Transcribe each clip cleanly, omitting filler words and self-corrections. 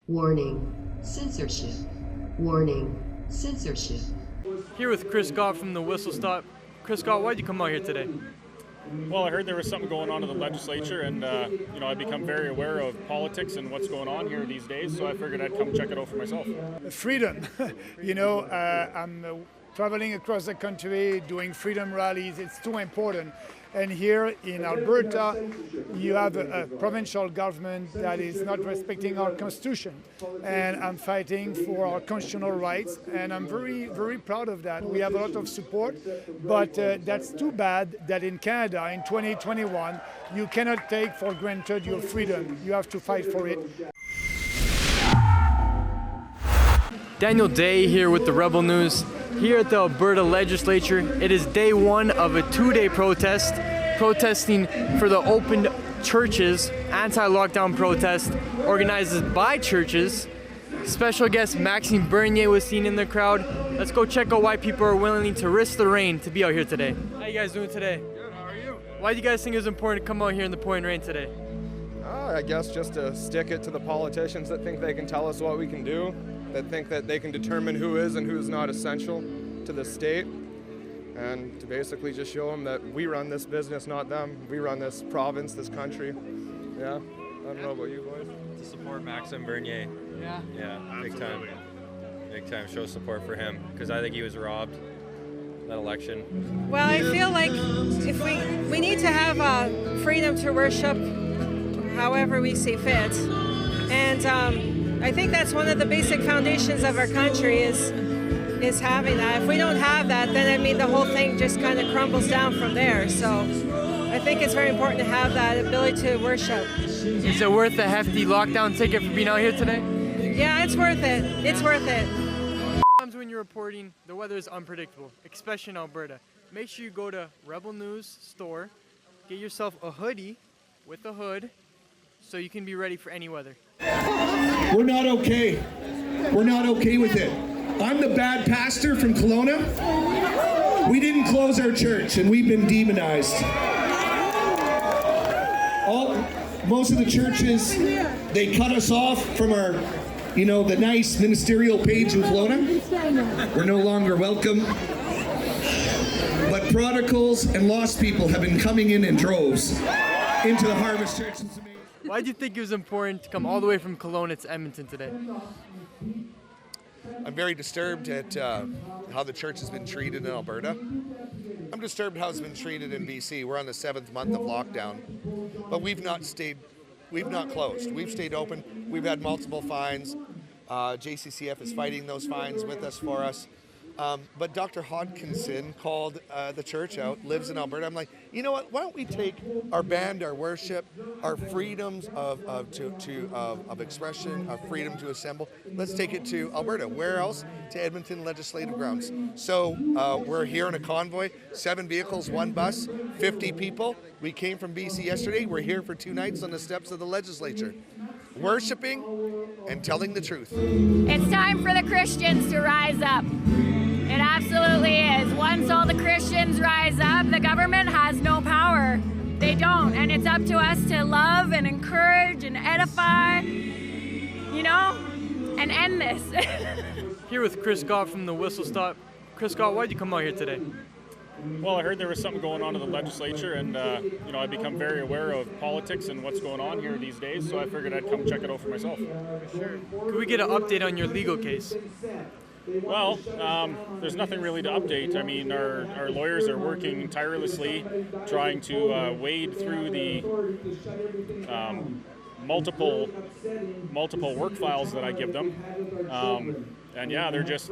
Warning, censorship. Warning, censorship. Here with Chris Scott from the Whistle Stop. Chris Scott, why'd you come out here today? Well, I heard there was something going on in the legislature, and I've become very aware of politics and what's going on here these days, so I figured I'd come check it out for myself. Freedom. I'm traveling across the country doing freedom rallies. It's too important. And here in Alberta, you have a provincial government that is not respecting our constitution. And I'm fighting for our constitutional rights, and I'm very, very proud of that. We have a lot of support, but that's too bad that in Canada, in 2021, you cannot take for granted your freedom. You have to fight for it. Daniel Day here with the Rebel News. Here at the Alberta Legislature, it is day one of a two-day protest, protesting for the open churches, anti-lockdown protest organized by churches. Special guest Maxime Bernier was seen in the crowd. Let's go check out why people are willing to risk the rain to be out here today. How you guys doing today? Good, how are you? Why do you guys think it was important to come out here in the pouring rain today? I guess just to stick it to the politicians that think they can tell us what we can do, that think that they can determine who is and who is not essential to the state, and to basically just show them that we run this business, not them. We run this province, this country. Yeah, I don't know about you boys. To support Maxime Bernier. Yeah. Yeah, big time. Big time. Show support for him, because I think he was robbed that election. Well, I feel like if we need to have freedom to worship however we see fit, and I think that's one of the basic foundations of our country is having that. If we don't have that, then the whole thing just kind of crumbles down from there. So I think it's very important to have that ability to worship. Is it worth a hefty lockdown ticket for being out here today? Yeah, it's worth it. It's worth it. Sometimes when you're reporting, the weather is unpredictable, especially in Alberta. Make sure you go to Rebel News store, get yourself a hoodie with a hood, so you can be ready for any weather. We're not okay. We're not okay with it. I'm the bad pastor from Kelowna. We didn't close our church, and we've been demonized. Most of the churches, they cut us off from our, the nice ministerial page in Kelowna. We're no longer welcome. But prodigals and lost people have been coming in droves into the Harvest Church. Why do you think it was important to come all the way from Kelowna to Edmonton today? I'm very disturbed at how the church has been treated in Alberta. I'm disturbed how it's been treated in BC. We're on the 7th month of lockdown, but we've not closed. We've stayed open. We've had multiple fines. JCCF is fighting those fines with us for us. But Dr. Hodkinson called the church out, lives in Alberta. I'm like, you know what? Why don't we take our band, our worship, our freedoms of expression, our freedom to assemble, let's take it to Alberta. Where else? To Edmonton Legislative Grounds. So we're here in a convoy, 7 vehicles, 1 bus, 50 people. We came from BC yesterday. We're here for 2 nights on the steps of the legislature, worshiping and telling the truth. It's time for the Christians to rise up. It absolutely is. Once all the Christians rise up, the government has no power. They don't. And it's up to us to love and encourage and edify, and end this. Here with Chris Scott from the Whistle Stop. Chris Scott, why'd you come out here today? Well, I heard there was something going on in the legislature, and I've become very aware of politics and what's going on here these days, so I figured I'd come check it out for myself. Sure. Could we get an update on your legal case? Well, there's nothing really to update. I mean, our lawyers are working tirelessly, trying to wade through the multiple work files that I give them. And yeah, they're just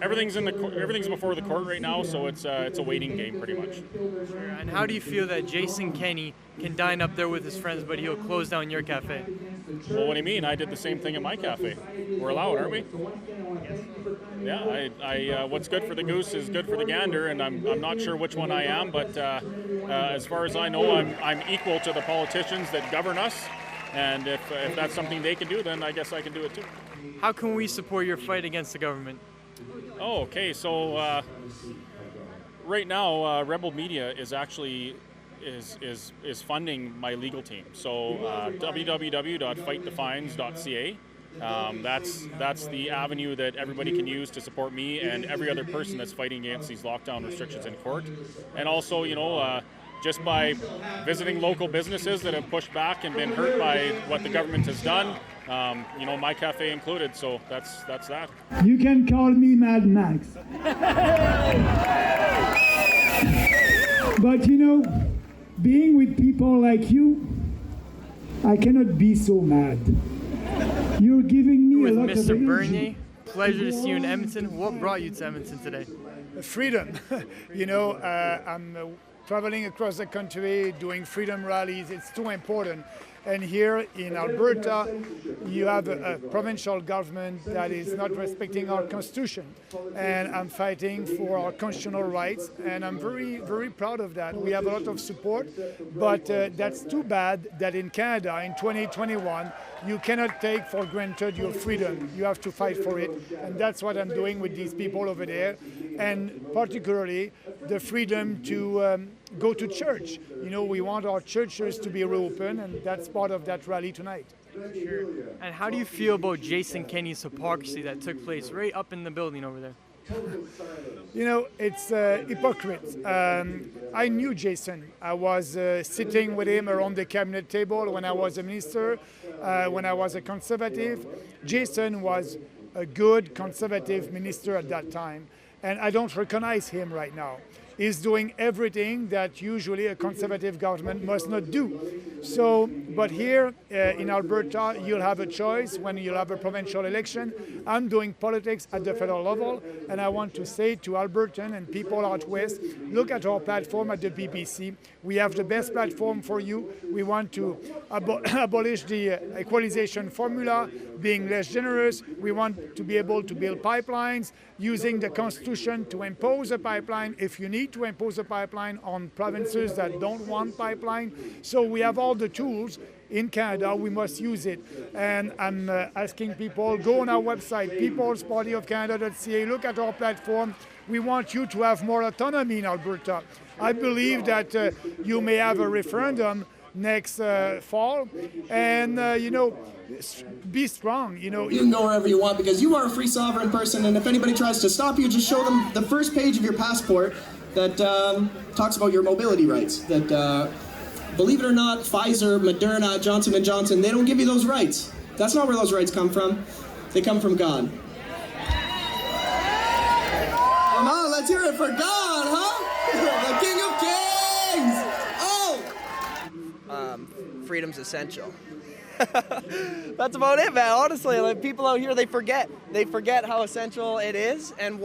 everything's before the court right now, so it's a waiting game pretty much. Sure. And how do you feel that Jason Kenney can dine up there with his friends, but he'll close down your cafe? Well, what do you mean? I did the same thing at my cafe. We're allowed, aren't we? Yes. Yeah. What's good for the goose is good for the gander, and I'm not sure which one I am, but as far as I know, I'm equal to the politicians that govern us. And if that's something they can do, then I guess I can do it too. How can we support your fight against the government? Oh, okay. So right now, Rebel Media is actually funding my legal team. So www.fightthefines.ca That's the avenue that everybody can use to support me and every other person that's fighting against these lockdown restrictions in court. And also, just by visiting local businesses that have pushed back and been hurt by what the government has done, my cafe included. So that's that. You can call me Mad Max. But being with people like you, I cannot be so mad. You're giving me With a lot Mr. of Bernier, energy. pleasure to see you in Edmonton. What brought you to Edmonton today? Freedom. I'm traveling across the country doing freedom rallies. It's too important. And here in Alberta, you have a provincial government that is not respecting our constitution. And I'm fighting for our constitutional rights, and I'm very, very proud of that. We have a lot of support, but that's too bad that in Canada, in 2021, you cannot take for granted your freedom. You have to fight for it, and that's what I'm doing with these people over there, and particularly the freedom to go to church. We want our churches to be reopened, and that's part of that rally tonight. Sure. And how do you feel about Jason Kenney's hypocrisy that took place right up in the building over there? It's hypocrite. I knew Jason. I was sitting with him around the cabinet table when I was a minister, when I was a conservative. Jason was a good conservative minister at that time, and I don't recognize him right now. He's doing everything that usually a conservative government must not do. But here in Alberta, you'll have a choice when you'll have a provincial election. I'm doing politics at the federal level, and I want to say to Albertan and people out west, look at our platform at the BBC. We have the best platform for you. We want to abolish the equalization formula, being less generous. We want to be able to build pipelines, using the Constitution to impose a pipeline if you need to impose a pipeline on provinces that don't want pipeline. So we have all the tools in Canada. We must use it. And I'm asking people, go on our website, peoplespartyofcanada.ca, look at our platform. We want you to have more autonomy in Alberta. I believe that you may have a referendum next fall, and be strong. You can go wherever you want because you are a free sovereign person, and if anybody tries to stop you, just show them the first page of your passport that talks about your mobility rights. That believe it or not, Pfizer, Moderna, Johnson & Johnson, they don't give you those rights. That's not where those rights come from. They come from God. Come on, let's hear it for God, huh? The King of Kings! Freedom's essential. That's about it, man. Honestly, like, people out here, they forget how essential it is, and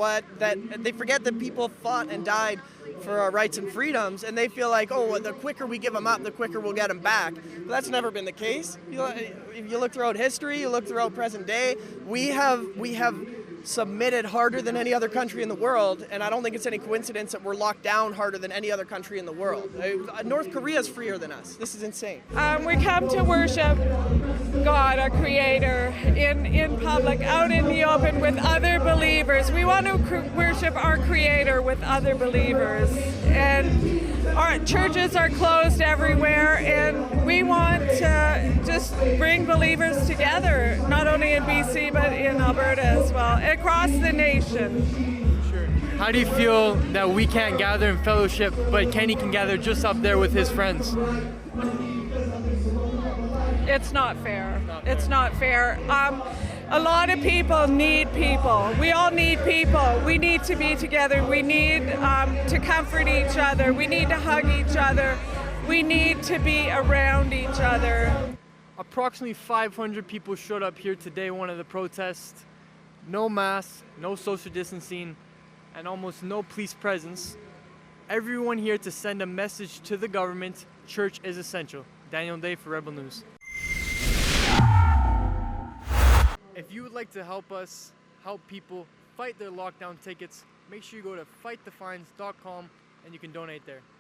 they forget that people fought and died for our rights and freedoms, and they feel like, the quicker we give them up, the quicker we'll get them back. But that's never been the case. If you look throughout history, you look throughout present day, we have submitted harder than any other country in the world, and I don't think it's any coincidence that we're locked down harder than any other country in the world. North Korea is freer than us. This is insane. We come to worship God, our Creator, in public, out in the open with other believers. We want to worship our Creator with other believers. And our churches are closed everywhere, and we want to just bring believers together, not only in BC, but in Alberta as well, across the nation. Sure. How do you feel that we can't gather in fellowship, but Kenny can gather just up there with his friends? It's not fair. It's not fair. A lot of people need people. We all need people. We need to be together. We need to comfort each other. We need to hug each other. We need to be around each other. Approximately 500 people showed up here today, one of the protests. No masks, no social distancing, and almost no police presence. Everyone here to send a message to the government, church is essential. Daniel Day for Rebel News. If you would like to help us help people fight their lockdown tickets, make sure you go to fightthefines.com and you can donate there.